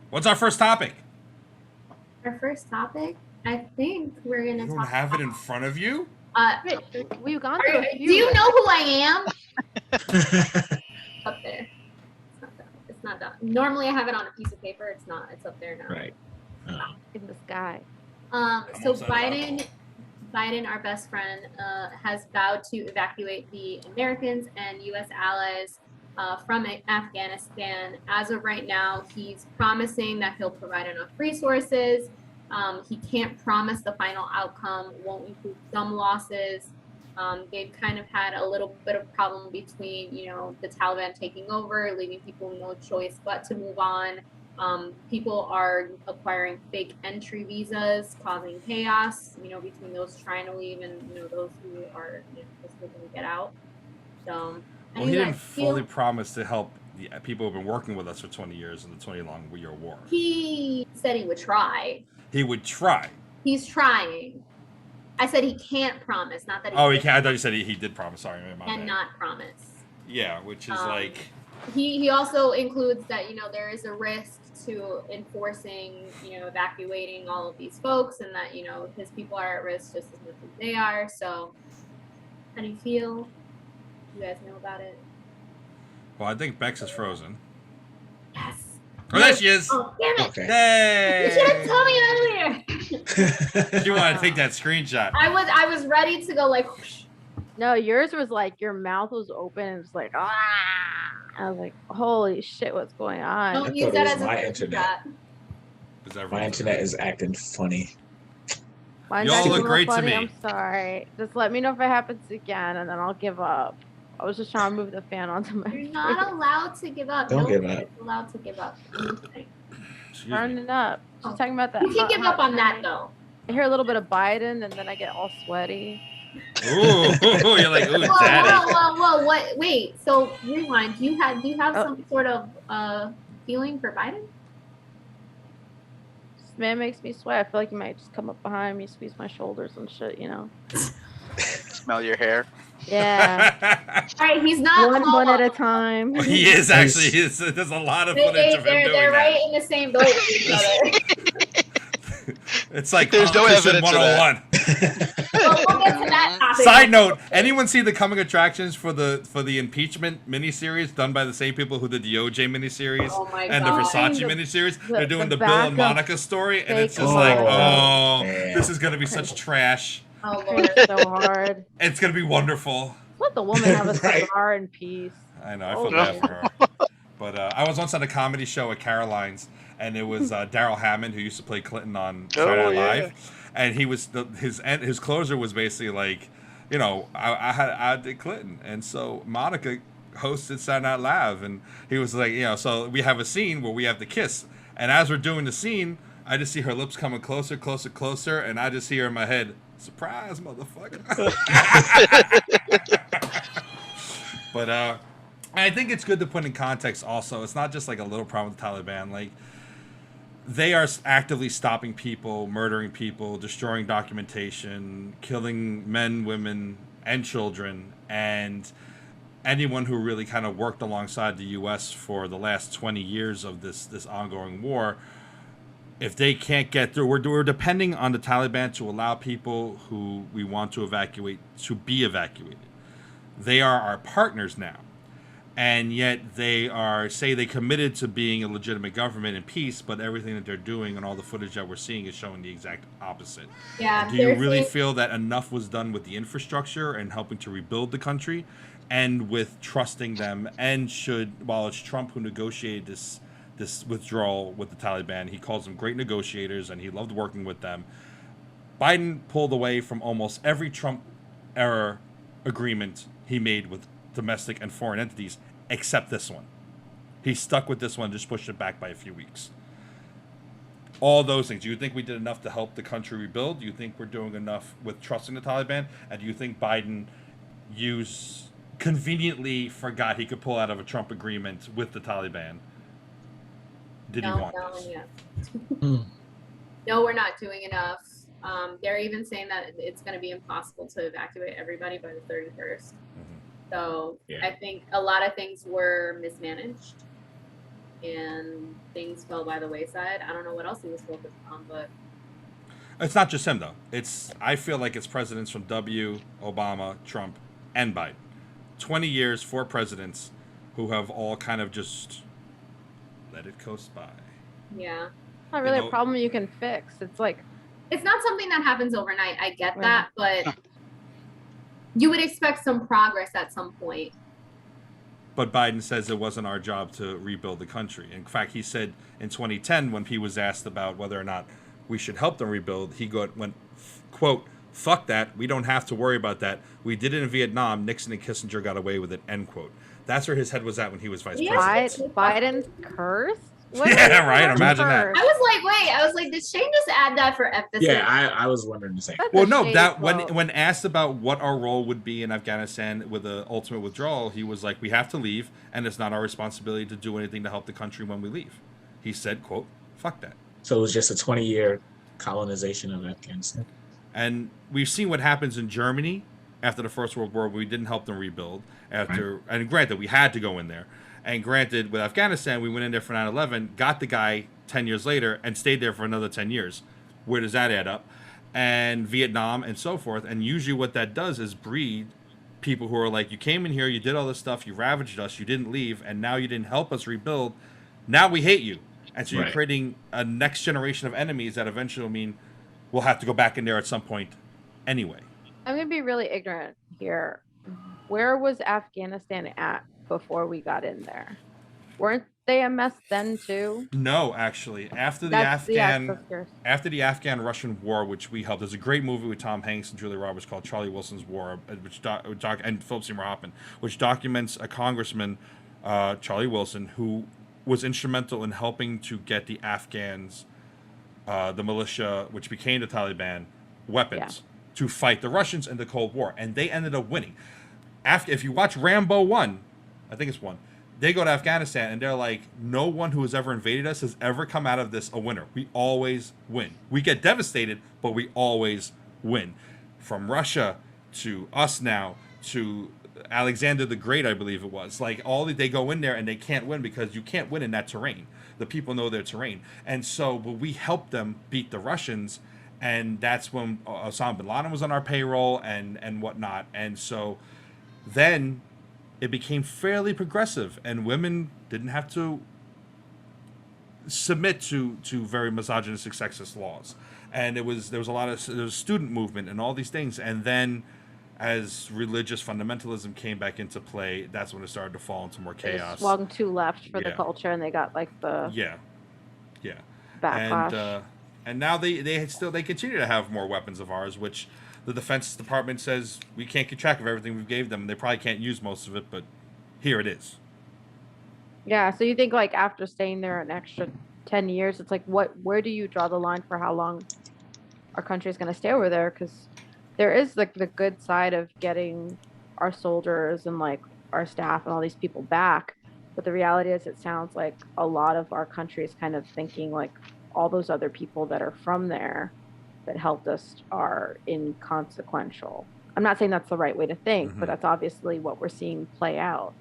What's our first topic? Our first topic, I think we're gonna You don't talk have it about. in front of you? Wait, we've gone through a few. Do you know who I am? Up there. It's not done. It's not done. Normally I have it on a piece of paper. It's not. It's up there now. Right. Oh. In the sky. So Biden, our best friend, has vowed to evacuate the Americans and U.S. allies from Afghanistan. As of right now, he's promising that he'll provide enough resources. He can't promise the final outcome won't include some losses. They've kind of had a little bit of problem between, the Taliban taking over, leaving people no choice but to move on. People are acquiring fake entry visas, causing chaos, between those trying to leave and, those who are just looking to get out. So, well, he didn't fully promise to help the people who've been working with us for 20 years in the 20-long-year war. He said he would try. He would try. He's trying. I said he can't promise, not that he he can't. I thought you said he did promise. Sorry, my bad. not promise. Yeah, which is like... He also includes that, there is a risk to enforcing, evacuating all of these folks, and that, his people are at risk just as much as they are. So, how do you feel? You guys know about it? Well, I think Bex is frozen. Yes. Oh, there she is. Oh, damn it. Okay. Yay! You should have told me earlier. You want to take that screenshot. I was ready to go like, whoosh. No, yours was like your mouth was open and it's like, ah. I was like, holy shit, what's going on? Don't use that as my internet. My internet is acting funny. Y'all look great to me. I'm sorry. Just let me know if it happens again and then I'll give up. I was just trying to move the fan onto my You're not allowed to give up. Don't give up. Allowed to give up. Turn it up. Just talking about that. You can give up on that though. I hear a little bit of Biden and then I get all sweaty. Ooh, you're like, ooh, daddy. Whoa, what? Wait, so rewind. Do you have some sort of feeling for Biden? This man makes me sweat. I feel like he might just come up behind me, squeeze my shoulders and shit, Smell your hair. Yeah. All right, he's not one at a time. Well, he is actually. There's a lot of footage of him doing they're that. right in the same boat with each other. It's like there's no evidence 101. Well, we'll get to that topic. Side note: anyone see the coming attractions for the impeachment miniseries done by the same people who did the OJ miniseries and the Versace miniseries? They're doing the Bill and Monica story, and it's just this is gonna be such trash. Oh Lord, so hard. It's gonna be wonderful. Let the woman have a cigar in peace. I know. I feel bad for her. But I was once on a comedy show at Caroline's, and it was Daryl Hammond, who used to play Clinton on Saturday Night Live, and he was his closer was basically like, I did Clinton, and so Monica hosted Saturday Night Live, and he was like, so we have a scene where we have to kiss, and as we're doing the scene, I just see her lips coming closer, closer, closer, and I just hear in my head, surprise, motherfucker. But I think it's good to put in context also. It's not just like a little problem with the Taliban. Like, they are actively stopping people, murdering people, destroying documentation, killing men, women, and children, and anyone who really kind of worked alongside the U.S. for the last 20 years of this ongoing war. If they can't get through, we're depending on the Taliban to allow people who we want to evacuate to be evacuated. They are our partners now. And yet they committed to being a legitimate government in peace, but everything that they're doing and all the footage that we're seeing is showing the exact opposite. Yeah. Do you really feel that enough was done with the infrastructure and helping to rebuild the country and with trusting them? And while it's Trump who negotiated this withdrawal with the Taliban, he calls them great negotiators and he loved working with them. Biden pulled away from almost every Trump-era agreement he made with domestic and foreign entities, except this one. He stuck with this one, just pushed it back by a few weeks. All those things. Do you think we did enough to help the country rebuild? Do you think we're doing enough with trusting the Taliban? And do you think Biden conveniently forgot he could pull out of a Trump agreement with the Taliban? Did he want this? Yeah. No, we're not doing enough. They're even saying that it's going to be impossible to evacuate everybody by the 31st. So I think a lot of things were mismanaged. and things fell by the wayside. I don't know what else he was focused on, but It's not just him though. I feel like it's presidents from W, Obama, Trump, and Biden. 20 years, 4 presidents who have all kind of just let it coast by. yeah. It's not really a problem you can fix. It's like It's not something that happens overnight. I get Yeah. that, but you would expect some progress at some point. But Biden says it wasn't our job to rebuild the country. In fact, he said in 2010 when he was asked about whether or not we should help them rebuild, he went, quote, "Fuck that. We don't have to worry about that. We did it in Vietnam. Nixon and Kissinger got away with it," end quote. That's where his head was at when he was vice president. Biden cursed? Yeah, right. Imagine that. I was like, did Shane just add that for emphasis? Yeah, I was wondering the same. Well, no, that when asked about what our role would be in Afghanistan with the ultimate withdrawal, he was like, "We have to leave, and it's not our responsibility to do anything to help the country when we leave." He said, "Quote, fuck that." So it was just a 20-year colonization of Afghanistan. And we've seen what happens in Germany after the First World War. We didn't help them rebuild. And granted, we had to go in there. And granted, with Afghanistan, we went in there for 9/11, got the guy 10 years later, and stayed there for another 10 years. Where does that add up? And Vietnam and so forth. And usually what that does is breed people who are like, you came in here, you did all this stuff, you ravaged us, you didn't leave, and now you didn't help us rebuild. Now we hate you. And so you're creating a next generation of enemies that eventually will mean we'll have to go back in there at some point anyway. I'm going to be really ignorant here. Where was Afghanistan at before we got in there? Weren't they a mess then too? No, actually. After the Afghan-Russian war, which we helped, there's a great movie with Tom Hanks and Julia Roberts called Charlie Wilson's War, and Philip Seymour Hoffman, which documents a congressman, Charlie Wilson, who was instrumental in helping to get the Afghans, the militia, which became the Taliban, weapons to fight the Russians in the Cold War. And they ended up winning. If you watch Rambo 1, I think it's 1, they go to Afghanistan and they're like, no one who has ever invaded us has ever come out of this a winner. We always win. We get devastated, but we always win. From Russia to us now to Alexander the Great, I believe it was. Like, they go in there and they can't win because you can't win in that terrain. The people know their terrain. And so we helped them beat the Russians, and that's when Osama bin Laden was on our payroll and whatnot. And so then it became fairly progressive, and women didn't have to submit to very misogynistic, sexist laws. And there was a lot of student movement and all these things. And then as religious fundamentalism came back into play, that's when it started to fall into more chaos. They swung too left for the culture, and they got like the backlash. And now they continue to have more weapons of ours, which the Defense Department says we can't keep track of everything we've gave them. They probably can't use most of it, but here it is. Yeah, so you think like after staying there an extra 10 years, it's like where do you draw the line for how long our country is going to stay over there? Because there is like the good side of getting our soldiers and like our staff and all these people back. But the reality is it sounds like a lot of our country is kind of thinking like all those other people that are from there that helped us are inconsequential. I'm not saying that's the right way to think, but that's obviously what we're seeing play out.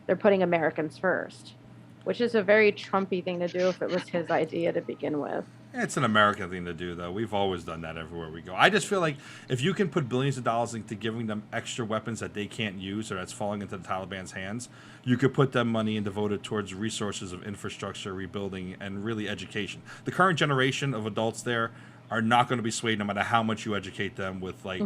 They're putting Americans first, which is a very Trumpy thing to do if it was his idea to begin with. It's an American thing to do, though. We've always done that everywhere we go. I just feel like if you can put billions of dollars into giving them extra weapons that they can't use or that's falling into the Taliban's hands, you could put that money and devote it towards resources of infrastructure, rebuilding, and really education. The current generation of adults there are not going to be swayed no matter how much you educate them with like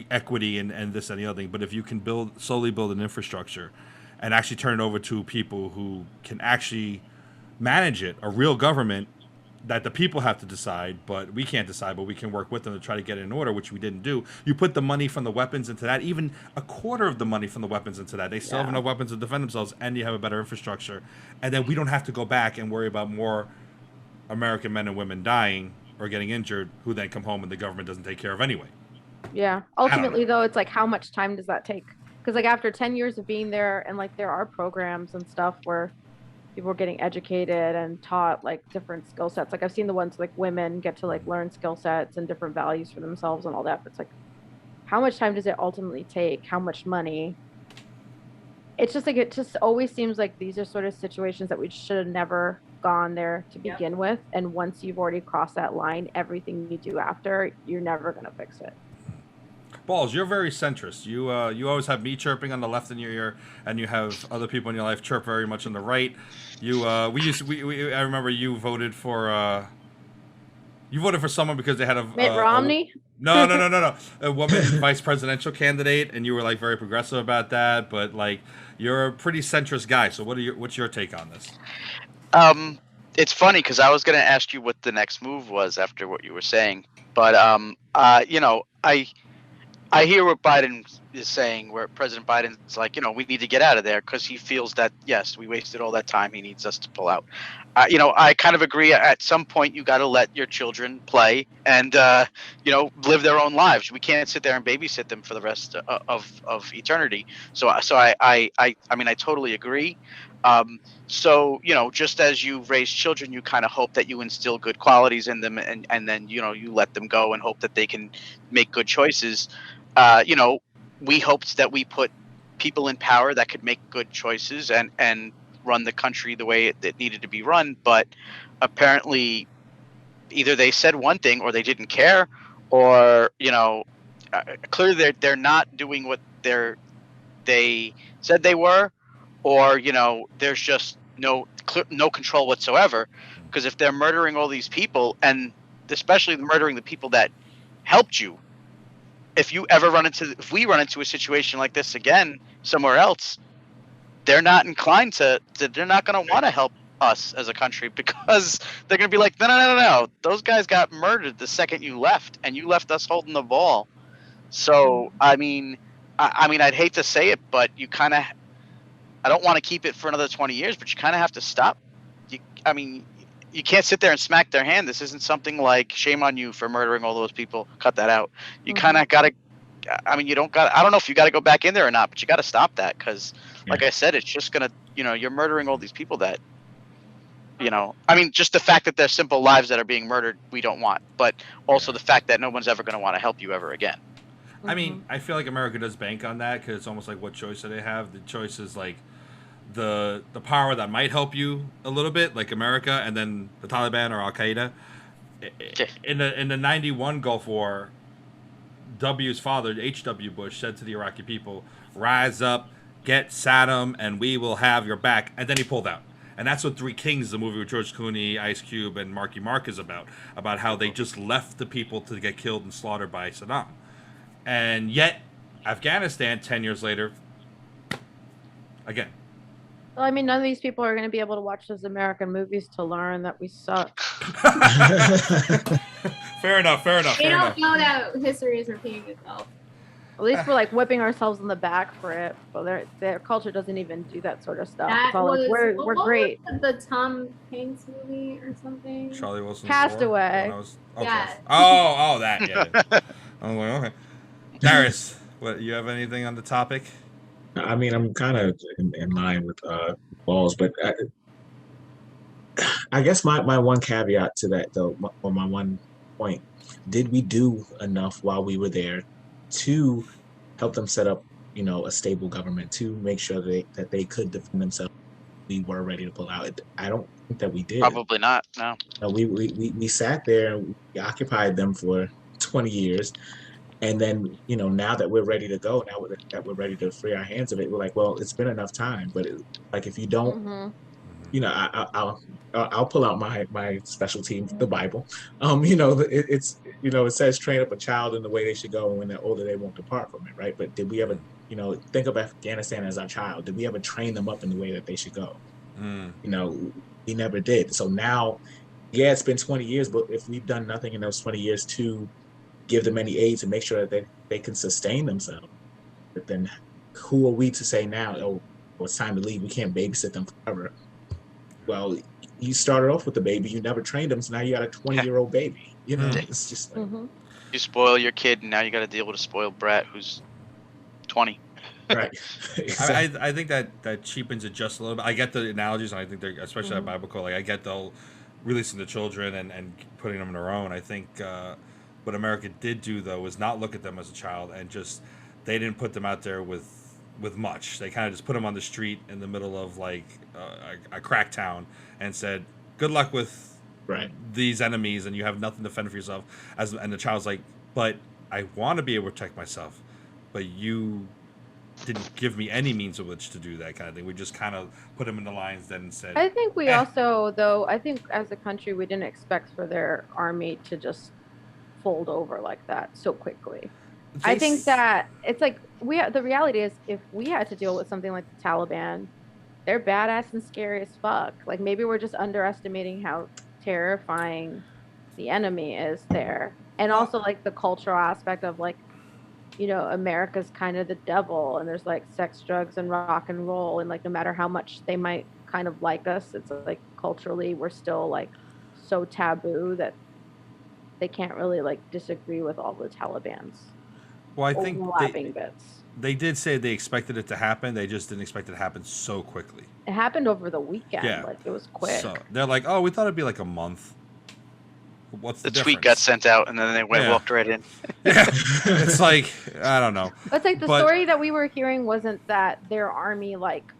equity and this and the other thing. But if you can slowly build an infrastructure and actually turn it over to people who can actually manage it, a real government that the people have to decide, but we can't decide, but we can work with them to try to get it in order, which we didn't do. You put the money from the weapons into that, even a quarter of the money from the weapons into that. They still have enough weapons to defend themselves, and you have a better infrastructure. And then we don't have to go back and worry about more American men and women dying or getting injured who then come home and the government doesn't take care of anyway. Yeah. Ultimately, though, it's like how much time does that take? Because like after 10 years of being there, and like there are programs and stuff where people are getting educated and taught like different skill sets. Like I've seen the ones like women get to like learn skill sets and different values for themselves and all that. But it's like, how much time does it ultimately take? How much money? it's just like it just always seems like these are sort of situations that we should have never gone there to Yep. begin with. And once you've already crossed that line, everything you do after, you're never gonna fix it. Balls, you're very centrist. You always have me chirping on the left in your ear, and you have other people in your life chirp very much on the right. You I remember you voted for someone because they had Mitt Romney. no, a woman vice presidential candidate, and you were like very progressive about that. But like, you're a pretty centrist guy. So what's your take on this? It's funny because I was gonna ask you what the next move was after what you were saying, but I hear what Biden is saying, where President Biden's like, we need to get out of there because he feels that, yes, we wasted all that time. He needs us to pull out. I kind of agree. At some point, you got to let your children play and, live their own lives. We can't sit there and babysit them for the rest of eternity. I totally agree. Just as you raise children, you kind of hope that you instill good qualities in them, and then, you let them go and hope that they can make good choices. We hoped that we put people in power that could make good choices and run the country the way it needed to be run. But apparently, either they said one thing or they didn't care, or clearly they're not doing what they said they were, or there's just no control whatsoever. Because if they're murdering all these people, and especially murdering the people that helped you, if we run into a situation like this again somewhere else, they're not inclined they're not going to want to help us as a country, because they're going to be like, no, those guys got murdered the second you left, and you left us holding the ball. So I'd hate to say it, but I don't want to keep it for another 20 years, but you kind of have to stop. You can't sit there and smack their hand. This isn't something like, shame on you for murdering all those people. Cut that out. You kind of got to. You don't got. I don't know if you got to go back in there or not, but you got to stop that, because, like I said, it's just gonna. You're murdering all these people that. Just the fact that there's simple lives that are being murdered, we don't want, but also the fact that no one's ever going to want to help you ever again. I mean, I feel like America does bank on that, because it's almost like, what choice do they have? The choice is like the power that might help you a little bit, like America, and then the Taliban or Al Qaeda. In the '91 Gulf War, W's father, H.W. Bush, said to the Iraqi people, "Rise up, get Saddam, and we will have your back." And then he pulled out. And that's what Three Kings, the movie with George Clooney, Ice Cube, and Marky Mark, is about how they just left the people to get killed and slaughtered by Saddam. And yet, Afghanistan, 10 years later, again. Well, none of these people are going to be able to watch those American movies to learn that we suck. Fair enough. They don't know that history is repeating itself. At least we're like whipping ourselves in the back for it, but their culture doesn't even do that sort of stuff. It's all like, we're great. Was the Tom Hanks movie or something? Charlie Wilson's Castaway. Yeah. Oh, that. Yeah. I'm like, okay. Darius, what, you have anything on the topic? I'm kind of in line with Balls, but I guess my one caveat to that, though, or my one point, did we do enough while we were there to help them set up, a stable government, to make sure that they could defend themselves? We were ready to pull out. I don't think that we did. Probably not. No. We sat there and we occupied them for 20 years. And then, now that we're ready to go, now that we're ready to free our hands of it, we're like, well, it's been enough time. But if you don't, I'll pull out my specialty, the Bible. It says train up a child in the way they should go, and when they're older, they won't depart from it, right? But did we ever, think of Afghanistan as our child? Did we ever train them up in the way that they should go? We never did. So now, it's been 20 years, but if we've done nothing in those 20 years to give them any aid to make sure that they can sustain themselves, but then who are we to say now, oh, well, it's time to leave, we can't babysit them forever? Well, you started off with the baby, you never trained them, so now you got a 20-year-old baby. It's just like, you spoil your kid, and now you got to deal with a spoiled brat who's 20. Right. Exactly. I think that cheapens it just a little bit. I get the analogies, and I think they're, especially that Bible quote, like, I get the releasing the children and putting them on their own. I think what America did do, though, was not look at them as a child, and just, they didn't put them out there with with much. They kind of just put him on the street in the middle of like a crack town and said, "Good luck with Right. these enemies, and you have nothing to fend for yourself." And the child's like, "But I want to be able to protect myself, but you didn't give me any means of which to do that," kind of thing. We just kind of put him in the lines then and said, I think we Eh. also, though, I think as a country, we didn't expect for their army to just fold over like that so quickly. I think that it's like the reality is if we had to deal with something like the Taliban, they're badass and scary as fuck. Like maybe we're just underestimating how terrifying the enemy is there. And also like the cultural aspect of like, you know, America's kind of the devil and there's like sex, drugs, and rock and roll. And like no matter how much they might kind of like us, it's like culturally we're still like so taboo that they can't really like disagree with all the Taliban's well, I think overlapping bits. they did say they expected it to happen. They just didn't expect it to happen so quickly. It happened over the weekend. Yeah. Like it was quick. So they're like, "Oh, we thought it'd be like a month." What's the tweet got difference? sent out, and then they walked right in. Yeah, it's like I don't know. But it's like the story that we were hearing wasn't that their army like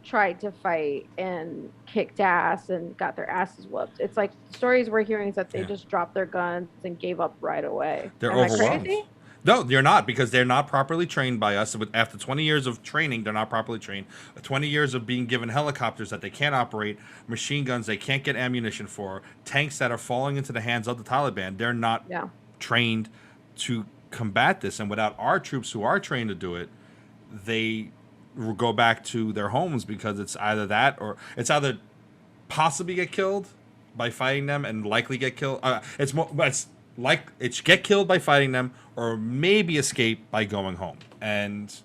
tried to fight and kicked ass and got their asses whooped. It's like stories we're hearing is that they just dropped their guns and gave up right away. They're Am I overwhelmed. crazy? No, you're not, because they're not properly trained by us. After 20 years of training, they're not properly trained. 20 years of being given helicopters that they can't operate, machine guns they can't get ammunition for, tanks that are falling into the hands of the Taliban. They're not trained to combat this. And without our troops who are trained to do it, they will go back to their homes because it's either that or it's either possibly get killed by fighting them and likely get killed. It's get killed by fighting them or maybe escape by going home. And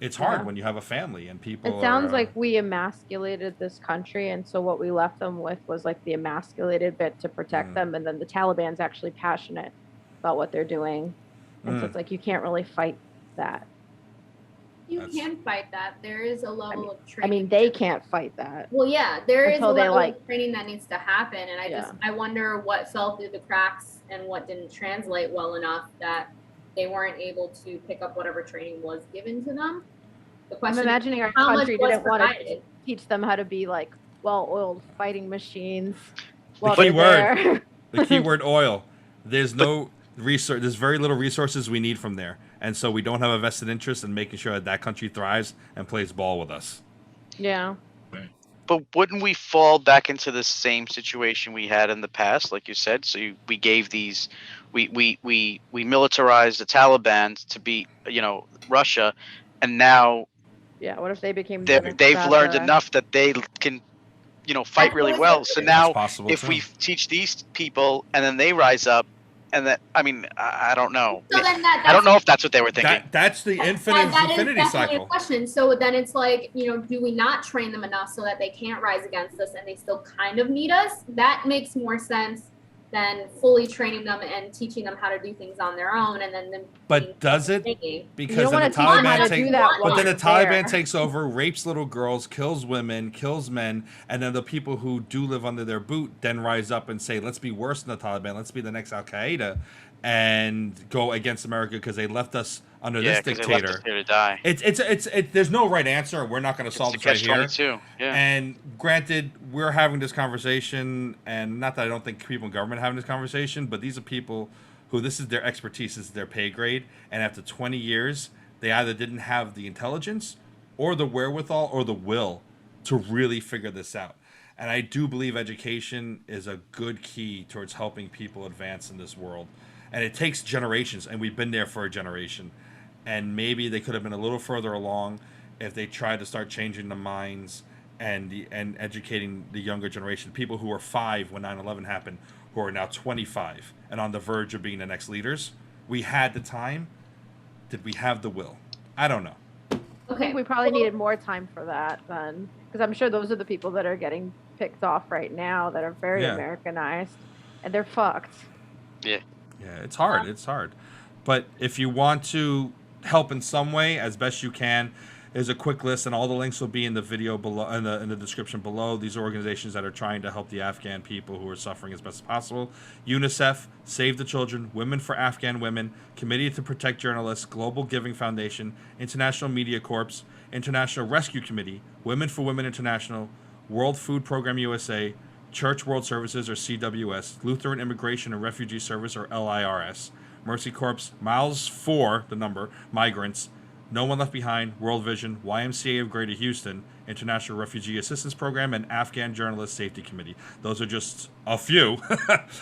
it's hard when you have a family and people. It sounds like we emasculated this country, and so what we left them with was like the emasculated bit to protect them, and then the Taliban's actually passionate about what they're doing, and so it's like you can't really fight that. You can fight that. There is a level of training. I mean, they can't fight that. Well, yeah, there is a Until they, level like- of training that needs to happen, and I wonder what fell through the cracks and what didn't translate well enough that they weren't able to pick up whatever training was given to them. The I'm question imagining our is, how much country was didn't want to provided? teach them how to be like well-oiled fighting machines. The while key they're word. there. The keyword oil. There's no resource. There's very little resources we need from there, and so we don't have a vested interest in making sure that country thrives and plays ball with us. Yeah. But wouldn't we fall back into the same situation we had in the past, like you said? So we gave these, we militarized the Taliban to beat, Russia, and now Yeah. What if they became? they've learned enough that they can, fight really well. So now, if too. we teach these people and then they rise up, and that, I mean, I don't know. So then I don't know if that's what they were thinking. That's the that infinity is definitely cycle. a question. So then it's like, do we not train them enough so that they can't rise against us and they still kind of need us? That makes more sense than fully training them and teaching them how to do things on their own, and then them. But does it? thinking. Because then the Taliban takes over, rapes little girls, kills women, kills men, and then the people who do live under their boot then rise up and say, "Let's be worse than the Taliban. Let's be the next Al Qaeda," and go against America because they left us under this 'cause they dictator. left us here to die. It's there's no right answer. We're not going to solve It's this a right here. catch-22. Yeah. And granted, we're having this conversation, and not that I don't think people in government are having this conversation, but these are people who this is their expertise, this is their pay grade, and after 20 years, they either didn't have the intelligence or the wherewithal or the will to really figure this out. And I do believe education is a good key towards helping people advance in this world. And it takes generations, and we've been there for a generation. And maybe they could have been a little further along if they tried to start changing the minds and educating the younger generation, people who were 5 when 9/11 happened, who are now 25 and on the verge of being the next leaders. We had the time. Did we have the will? I don't know. I think we probably needed more time for that then, because I'm sure those are the people that are getting picked off right now that are very Americanized, and they're fucked. Yeah. Yeah, it's hard. It's hard. But if you want to help in some way, as best you can, is a quick list, and all the links will be in the video below, in the description below. These are organizations that are trying to help the Afghan people who are suffering as best as possible. UNICEF, Save the Children, Women for Afghan Women, Committee to Protect Journalists, Global Giving Foundation, International Media Corps, International Rescue Committee, Women for Women International, World Food Program USA, Church World Services, or CWS, Lutheran Immigration and Refugee Service, or LIRS, Mercy Corps, Miles for, the number, Migrants, No One Left Behind, World Vision, YMCA of Greater Houston, International Refugee Assistance Program, and Afghan Journalist Safety Committee. Those are just a few,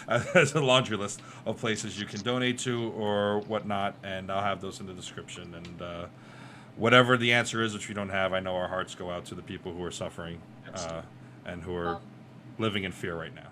as a laundry list of places you can donate to or whatnot, and I'll have those in the description. And whatever the answer is, which we don't have, I know our hearts go out to the people who are suffering and who are living in fear right now.